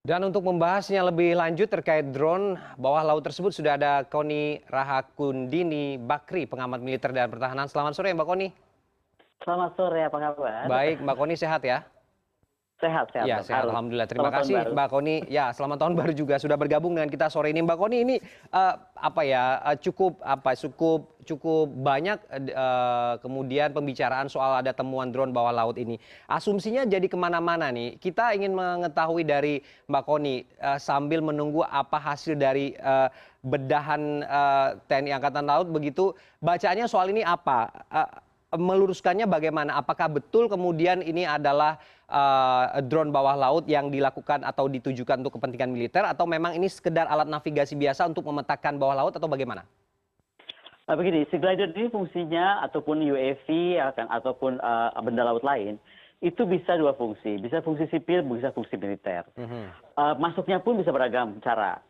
Dan untuk membahasnya lebih lanjut terkait drone bawah laut tersebut sudah ada Koni Rahakundini Bakri, pengamat militer dan pertahanan. Selamat sore Mbak Koni. Selamat sore, apa kabar? Baik, Mbak Koni sehat ya? Sehat, sehat Ya, dong, sehat. harus. Alhamdulillah. Terima Selamat tahun kasih baru. Mbak Koni. Ya, selamat tahun baru juga sudah bergabung dengan kita sore ini. Mbak Koni ini cukup banyak kemudian pembicaraan soal ada temuan drone bawah laut ini. Asumsinya jadi kemana-mana nih. Kita ingin mengetahui dari Mbak Koni sambil menunggu apa hasil dari bedahan TNI Angkatan Laut begitu. Bacaannya soal ini apa? Meluruskannya bagaimana? Apakah betul kemudian ini adalah drone bawah laut yang dilakukan atau ditujukan untuk kepentingan militer atau memang ini sekedar alat navigasi biasa untuk memetakan bawah laut atau bagaimana? Begini, Sea Glider ini fungsinya ataupun UAV ataupun benda laut lain itu bisa dua fungsi, bisa fungsi sipil, bisa fungsi militer. Masuknya pun bisa beragam cara.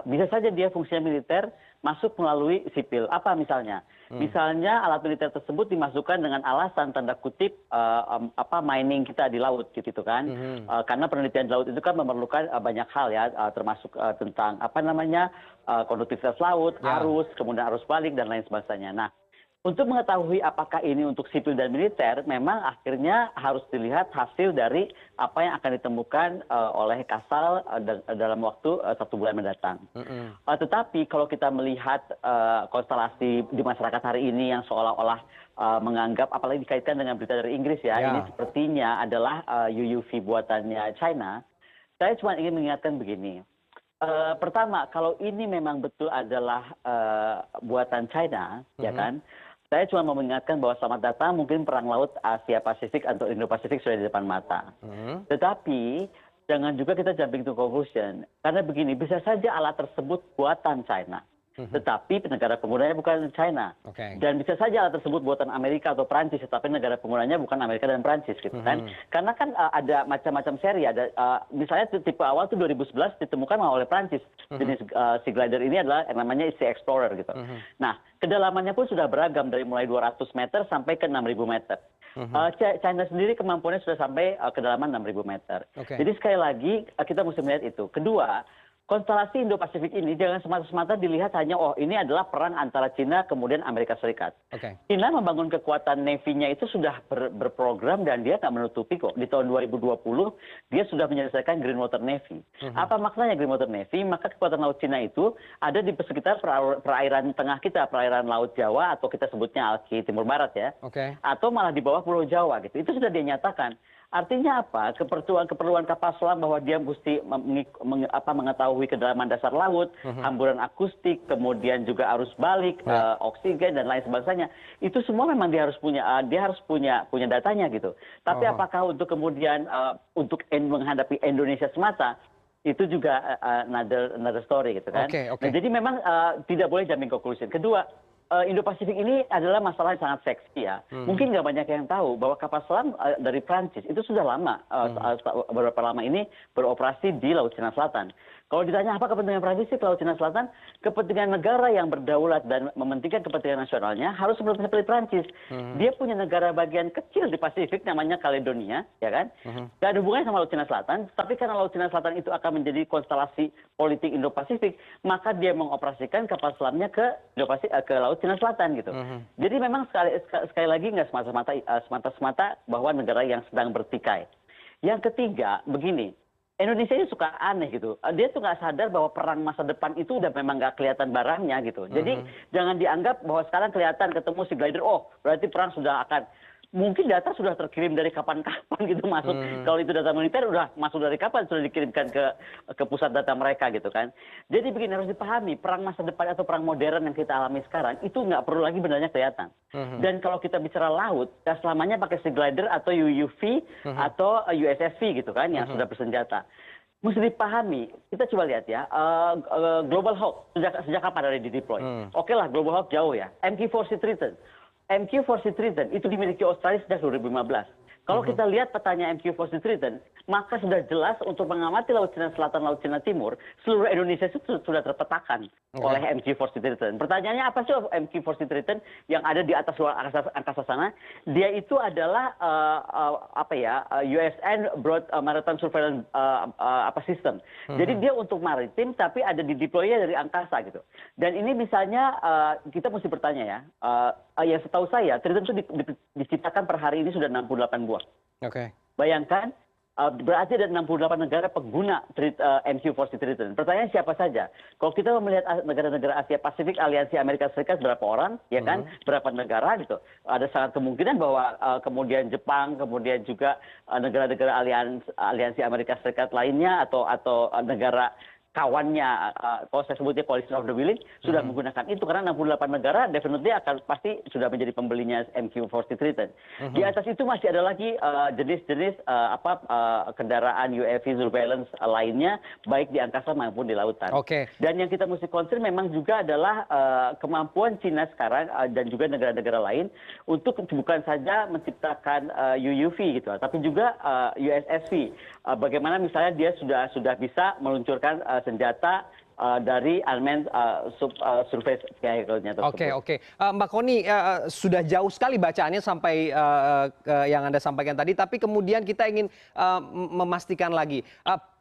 Bisa saja dia fungsinya militer masuk melalui sipil. Apa misalnya? Misalnya alat militer tersebut dimasukkan dengan alasan tanda kutip mining kita di laut gitu kan. Karena penelitian di laut itu kan memerlukan banyak hal ya, termasuk tentang konduktivitas laut, arus, kemudian arus balik dan lain sebagainya. Nah, untuk mengetahui apakah ini untuk sipil dan militer, memang akhirnya harus dilihat hasil dari apa yang akan ditemukan oleh Kasal dalam waktu 1 bulan mendatang. Tetapi kalau kita melihat konstelasi di masyarakat hari ini yang seolah-olah menganggap, apalagi dikaitkan dengan berita dari Inggris ya, ini sepertinya adalah UUV buatannya China, saya cuma ingin mengingatkan begini. Pertama, kalau ini memang betul adalah buatan China, ya kan? Saya cuma mau mengingatkan bahwa selamat datang mungkin perang laut Asia Pasifik atau Indo-Pasifik sudah di depan mata. Tetapi jangan juga kita jumping to conclusion. Karena begini, bisa saja alat tersebut buatan China. Tetapi negara penggunanya bukan China. Dan bisa saja alat tersebut buatan Amerika atau Prancis, tetapi negara penggunanya bukan Amerika dan Prancis gitu kan. Karena kan ada macam-macam seri, ada misalnya tipe awal itu 2011 ditemukan oleh Prancis. Jenis Sea Glider ini adalah yang namanya Sea Explorer gitu. Nah, kedalamannya pun sudah beragam dari mulai 200 meter sampai ke 6.000 meter. China sendiri kemampuannya sudah sampai kedalaman 6.000 meter. Jadi sekali lagi kita mesti melihat itu. Kedua, konstelasi Indo-Pasifik ini jangan semata-mata dilihat hanya ini adalah perang antara China kemudian Amerika Serikat. China membangun kekuatan Navy-nya itu sudah berprogram dan dia nggak menutupi kok. Di tahun 2020 dia sudah menyelesaikan Green Water Navy. Apa maknanya Green Water Navy? Maka kekuatan laut China itu ada di sekitar perairan tengah kita, perairan Laut Jawa atau kita sebutnya Alki Timur Barat ya. Atau malah di bawah Pulau Jawa gitu. Itu sudah dia nyatakan. Artinya apa? Keperluan kapal selam bahwa dia mesti mengetahui kedalaman dasar laut, hamburan akustik, kemudian juga arus balik, oksigen dan lain sebagainya. Itu semua memang dia harus punya datanya gitu. Tapi apakah untuk kemudian untuk menghadapi Indonesia semata itu juga another story gitu kan. Nah, jadi memang tidak boleh jumping conclusion. Kedua, Indo-Pasifik ini adalah masalah yang sangat seksi ya. Mungkin nggak banyak yang tahu bahwa kapal selam dari Prancis itu sudah lama, beberapa lama ini beroperasi di Laut Cina Selatan. Kalau ditanya apa kepentingan Prancis ke Laut Cina Selatan, kepentingan negara yang berdaulat dan mementingkan kepentingan nasionalnya harus seperti Prancis. Dia punya negara bagian kecil di Pasifik namanya Caledonia, ya kan? Gak ada hubungannya sama Laut Cina Selatan, tapi karena Laut Cina Selatan itu akan menjadi konstelasi politik Indo-Pasifik, maka dia mengoperasikan kapal selamnya ke Laut Cina Selatan gitu. Jadi memang sekali lagi nggak semata-mata bahwa negara yang sedang bertikai. Yang ketiga, begini. Indonesia ini suka aneh gitu. Dia tuh nggak sadar bahwa perang masa depan itu udah memang nggak kelihatan barangnya gitu. Jadi jangan dianggap bahwa sekarang kelihatan ketemu Sea Glider, berarti perang sudah akan. Mungkin data sudah terkirim dari kapan-kapan gitu masuk. Kalau itu data militer udah masuk dari kapan sudah dikirimkan ke pusat data mereka gitu kan. Jadi begini harus dipahami, perang masa depan atau perang modern yang kita alami sekarang itu nggak perlu lagi bendanya kelihatan. Dan kalau kita bicara laut, ya selamanya pakai Sea Glider atau UUV atau USSV gitu kan yang sudah bersenjata. Mesti dipahami, kita coba lihat ya, Global Hawk sejak kapan ada di deploy? Oke lah, Global Hawk jauh ya. MQ-4 Sea Triton. MQ-4 Sea Triton itu dimiliki Australia sejak 2015. Kalau kita lihat petanya MQ-4 Sea Triton, maka sudah jelas untuk mengamati Laut Cina Selatan, Laut Cina Timur, seluruh Indonesia itu sudah terpetakan. oleh MQ-40 Triton. Pertanyaannya apa sih MQ-40 Triton yang ada di atas luar angkasa sana? Dia itu adalah USN Broad Maritime Surveillance System. Jadi dia untuk maritim tapi ada di deploy dari angkasa gitu. Dan ini misalnya kita mesti bertanya ya. Yang setahu saya Triton itu diciptakan per hari ini sudah 68 buah. Bayangkan. Berarti ada 68 negara pengguna MQ-40 Triton. Pertanyaannya siapa saja? Kalau kita melihat negara-negara Asia Pasifik, Aliansi Amerika Serikat berapa orang, ya kan? Berapa negara gitu. Ada sangat kemungkinan bahwa kemudian Jepang, kemudian juga negara-negara Aliansi Amerika Serikat lainnya atau negara kawannya, kalau saya sebutnya Coalition of the Willing, sudah menggunakan itu karena 68 negara definitely akan pasti sudah menjadi pembelinya MQ-40 Triton. Di atas itu masih ada lagi jenis-jenis kendaraan UAV surveillance lainnya baik di angkasa maupun di lautan. Dan yang kita mesti concern memang juga adalah kemampuan Cina sekarang dan juga negara-negara lain untuk bukan saja menciptakan UUV gitu, tapi juga USSV. Bagaimana misalnya dia sudah bisa meluncurkan senjata dari unmanned surface vehicle-nya tersebut. Mbak Kony, sudah jauh sekali bacaannya sampai yang Anda sampaikan tadi, tapi kemudian kita ingin memastikan lagi.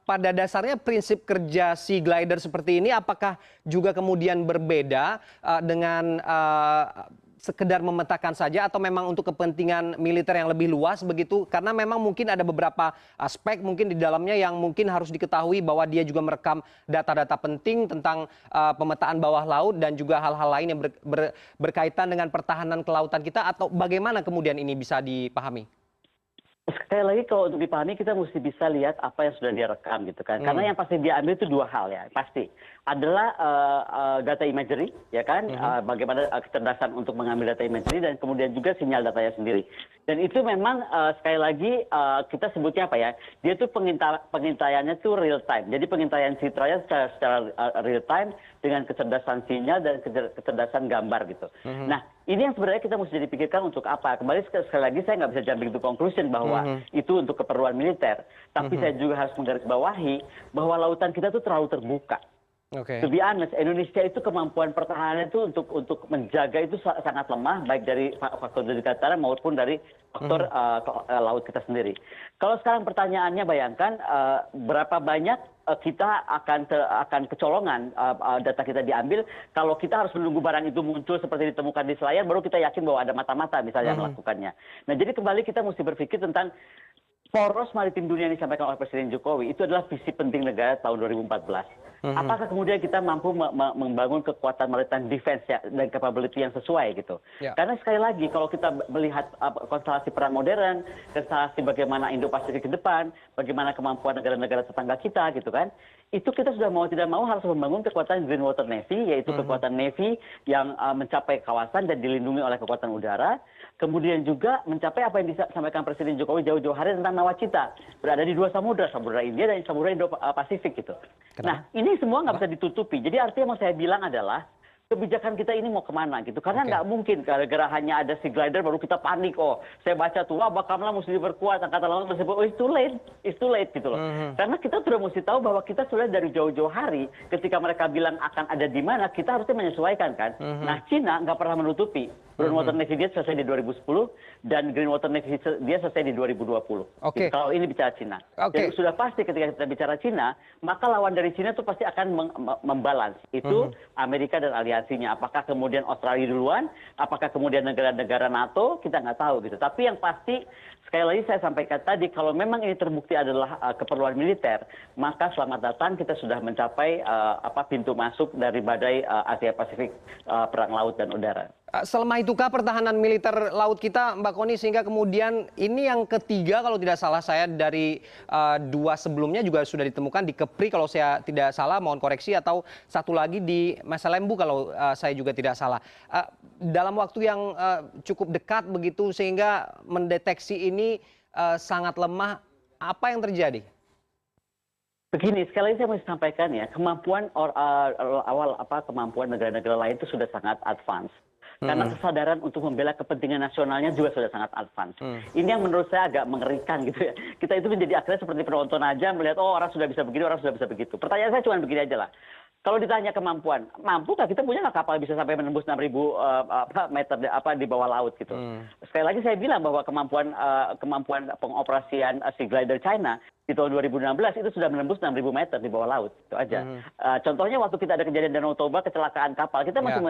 Pada dasarnya prinsip kerja Sea Glider seperti ini apakah juga kemudian berbeda dengan sekedar memetakan saja atau memang untuk kepentingan militer yang lebih luas begitu? Karena memang mungkin ada beberapa aspek mungkin di dalamnya yang mungkin harus diketahui bahwa dia juga merekam data-data penting tentang pemetaan bawah laut dan juga hal-hal lain yang berkaitan dengan pertahanan kelautan kita, atau bagaimana kemudian ini bisa dipahami? Sekali lagi kalau untuk dipahami kita mesti bisa lihat apa yang sudah dia rekam gitu kan. Karena yang pasti dia ambil itu dua hal ya, pasti. Adalah data imagery, ya kan, bagaimana kecerdasan untuk mengambil data imagery dan kemudian juga sinyal datanya sendiri. Dan itu memang sekali lagi kita sebutnya apa ya, dia itu pengintaiannya itu real time. Jadi pengintaian citranya secara real time dengan kecerdasan sinyal dan kecerdasan gambar gitu. Nah, ini yang sebenarnya kita mesti dipikirkan untuk apa. Kembali sekali lagi saya nggak bisa jumping to conclusion bahwa itu untuk keperluan militer. Tapi saya juga harus menggarisbawahi bahwa lautan kita itu terlalu terbuka. To be honest, Indonesia itu kemampuan pertahanan itu untuk menjaga itu sangat lemah, baik dari faktor dari dataran maupun dari faktor laut kita sendiri. Kalau sekarang pertanyaannya bayangkan berapa banyak kita akan kecolongan data kita diambil kalau kita harus menunggu barang itu muncul seperti ditemukan di Selayar baru kita yakin bahwa ada mata-mata misalnya yang melakukannya. Nah, jadi kembali kita mesti berpikir tentang poros maritim dunia yang disampaikan oleh Presiden Jokowi itu adalah visi penting negara tahun 2014. Apakah kemudian kita mampu membangun kekuatan maritime defense dan capability yang sesuai gitu? Karena sekali lagi kalau kita melihat konstelasi perang modern, konstelasi bagaimana Indo-Pasifik ke depan, bagaimana kemampuan negara-negara tetangga kita gitu kan, itu kita sudah mau tidak mau harus membangun kekuatan Green Water Navy, yaitu kekuatan Navy yang mencapai kawasan dan dilindungi oleh kekuatan udara. Kemudian juga mencapai apa yang disampaikan Presiden Jokowi jauh-jauh hari tentang nawacita, berada di dua samudra, samudra India dan samudra Indo-Pasifik gitu. Nah, ini semua nggak bisa ditutupi. Jadi artinya mau saya bilang adalah kebijakan kita ini mau kemana gitu. Karena nggak mungkin gara-gara hanya ada Sea Glider baru kita panik. Oh, saya baca tuh, wah Bakamla mesti diperkuat, Angkatan Laut mesti diperkuat. Oh, it's too late gitu loh. Karena kita sudah mesti tahu bahwa kita sudah dari jauh-jauh hari ketika mereka bilang akan ada di mana, kita harusnya menyesuaikan kan. Nah, Cina nggak pernah menutupi. Brown Water Navy dia selesai di 2010 dan Green Water Navy dia selesai di 2020. Gitu. Kalau ini bicara Cina. Dan sudah pasti ketika kita bicara Cina, maka lawan dari Cina itu pasti akan membalance. Itu Amerika dan aliansinya. Apakah kemudian Australia duluan, apakah kemudian negara-negara NATO, kita nggak tahu gitu. Tapi yang pasti sekali lagi saya sampaikan tadi, kalau memang ini terbukti adalah keperluan militer, maka selamat datang kita sudah mencapai pintu masuk dari badai Asia Pasifik perang laut dan udara. Selemah itukah pertahanan militer laut kita, Mbak Kony, sehingga kemudian ini yang ketiga kalau tidak salah saya dari dua sebelumnya juga sudah ditemukan di Kepri kalau saya tidak salah, mohon koreksi, atau satu lagi di Masalembu kalau saya juga tidak salah. Dalam waktu yang cukup dekat begitu sehingga mendeteksi ini sangat lemah, apa yang terjadi? Begini, sekali lagi saya mau sampaikan ya, kemampuan kemampuan negara-negara lain itu sudah sangat advance. Karena kesadaran untuk membela kepentingan nasionalnya juga sudah sangat advance. Ini yang menurut saya agak mengerikan gitu ya. Kita itu menjadi akhirnya seperti penonton aja melihat, oh orang sudah bisa begini, orang sudah bisa begitu. Pertanyaan saya cuma begini aja lah. Kalau ditanya kemampuan, mampu nggak kita punya nggak kapal bisa sampai menembus 6.000 meter di bawah laut gitu. Sekali lagi saya bilang bahwa kemampuan pengoperasian Sea Glider China di tahun 2016 itu sudah menembus 6.000 meter di bawah laut, itu aja. Contohnya waktu kita ada kejadian Danau Toba, kecelakaan kapal, kita masih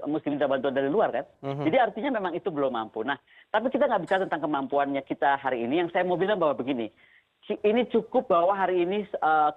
mesti minta bantuan dari luar kan. Jadi artinya memang itu belum mampu. Nah, tapi kita nggak bicara tentang kemampuannya kita hari ini. Yang saya mau bilang bahwa begini, ini cukup bahwa hari ini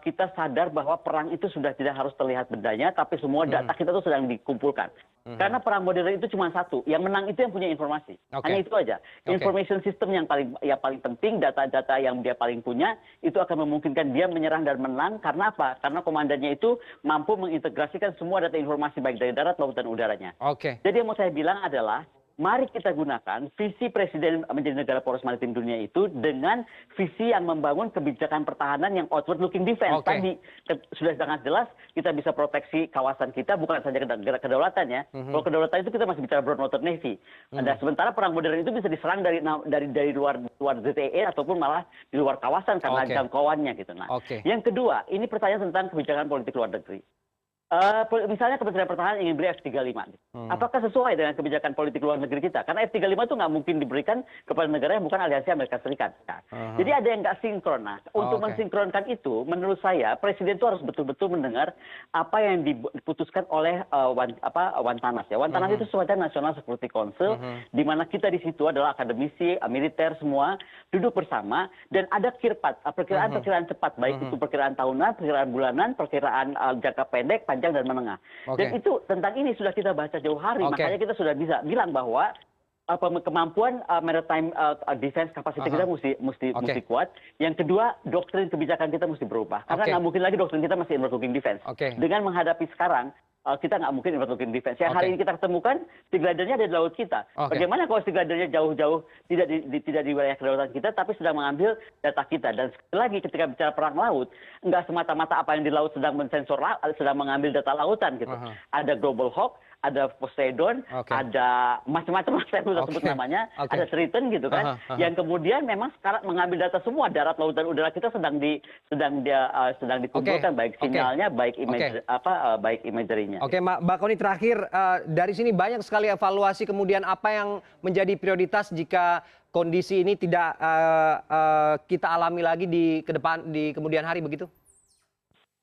kita sadar bahwa perang itu sudah tidak harus terlihat bendanya, tapi semua data kita itu sedang dikumpulkan. Karena perang modern itu cuma satu, yang menang itu yang punya informasi. Hanya itu aja. Information system yang paling penting, data-data yang dia paling punya, itu akan memungkinkan dia menyerang dan menang. Karena apa? Karena komandannya itu mampu mengintegrasikan semua data informasi baik dari darat, laut, dan udaranya. Jadi yang mau saya bilang adalah, mari kita gunakan visi Presiden menjadi negara poros maritim dunia itu dengan visi yang membangun kebijakan pertahanan yang outward looking defense. Tadi sudah sangat jelas kita bisa proteksi kawasan kita, bukan saja kedaulatan ya. Kalau kedaulatan itu kita masih bicara broad water navy. Dan sementara perang modern itu bisa diserang dari luar ZTE ataupun malah di luar kawasan karena jangkauannya gitu. Nah, yang kedua, ini pertanyaan tentang kebijakan politik luar negeri. Misalnya Kementerian Pertahanan ingin beli F-35. Apakah sesuai dengan kebijakan politik luar negeri kita? Karena F-35 itu nggak mungkin diberikan kepada negara yang bukan aliansi Amerika Serikat. Jadi ada yang nggak sinkron. Nah, untuk mensinkronkan itu, menurut saya Presiden itu harus betul-betul mendengar apa yang diputuskan oleh Wantanas. Wantanas itu semacam National Security Council, di mana kita di situ adalah akademisi, militer semua duduk bersama dan ada perkiraan cepat, baik itu perkiraan tahunan, perkiraan bulanan, perkiraan jangka pendek, panjang dan menengah. Dan itu tentang ini sudah kita baca jauh hari, makanya kita sudah bisa bilang bahwa kemampuan maritime defense capacity kita mesti kuat. Yang kedua, doktrin kebijakan kita mesti berubah. Karena nggak mungkin lagi doktrin kita masih inward looking defense. Dengan menghadapi sekarang, kita nggak mungkin inward looking defense. Yang hari ini kita temukan, Sea Glider-nya ada di laut kita. Bagaimana kalau Sea Glider-nya jauh-jauh tidak di wilayah kedaulatan kita, tapi sedang mengambil data kita. Dan sekali lagi ketika bicara perang laut, nggak semata-mata apa yang di laut sedang mensensor, sedang mengambil data lautan gitu. Ada Global Hawk, ada Poseidon, ada macam-macam saya bisa sebut namanya, ada Triton gitu kan, yang kemudian memang sekarang mengambil data semua darat, laut, dan udara kita sedang dikumpulkan baik sinyalnya, baik imagery-nya. Oke, Mbak Kony, terakhir dari sini banyak sekali evaluasi kemudian apa yang menjadi prioritas jika kondisi ini tidak kita alami lagi di kemudian hari begitu?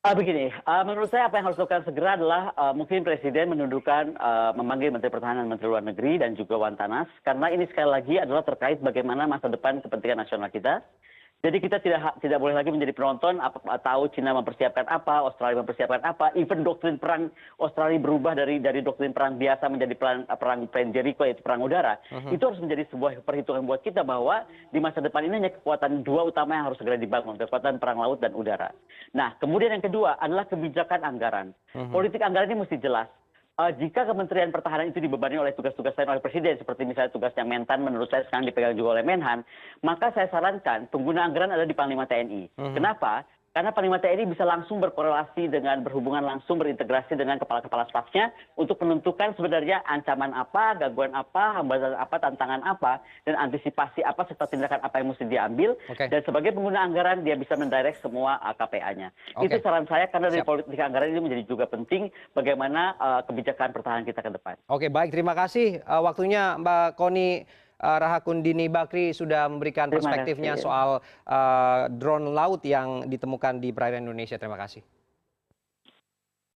Begini, menurut saya apa yang harus dilakukan segera adalah mungkin Presiden menundukkan, memanggil Menteri Pertahanan, Menteri Luar Negeri, dan juga Wantanas, karena ini sekali lagi adalah terkait bagaimana masa depan kepentingan nasional kita. Jadi kita tidak boleh lagi menjadi penonton, tahu Cina mempersiapkan apa, Australia mempersiapkan apa, even doktrin perang Australia berubah dari doktrin perang biasa menjadi perang Jericho, yaitu perang udara. Itu harus menjadi sebuah perhitungan buat kita bahwa di masa depan ini hanya kekuatan dua utama yang harus segera dibangun, kekuatan perang laut dan udara. Nah, kemudian yang kedua adalah kebijakan anggaran. Politik anggaran ini mesti jelas. Jika Kementerian Pertahanan itu dibebani oleh tugas-tugas lain oleh Presiden, seperti misalnya tugasnya Mentan, menurut saya sekarang dipegang juga oleh Menhan, maka saya sarankan pengguna anggaran ada di Panglima TNI. Kenapa? Karena Panglima TNI bisa langsung berkorelasi dengan berhubungan langsung berintegrasi dengan kepala-kepala stafnya untuk menentukan sebenarnya ancaman apa, gangguan apa, hambatan apa, tantangan apa, dan antisipasi apa serta tindakan apa yang mesti diambil. Dan sebagai pengguna anggaran dia bisa mendirect semua KPA-nya. Itu saran saya karena dari politik anggaran ini menjadi juga penting bagaimana kebijakan pertahanan kita ke depan. Oke, baik, terima kasih waktunya Mbak Kony Rahakundini Bakri sudah memberikan perspektifnya soal drone laut yang ditemukan di perairan Indonesia. Terima kasih.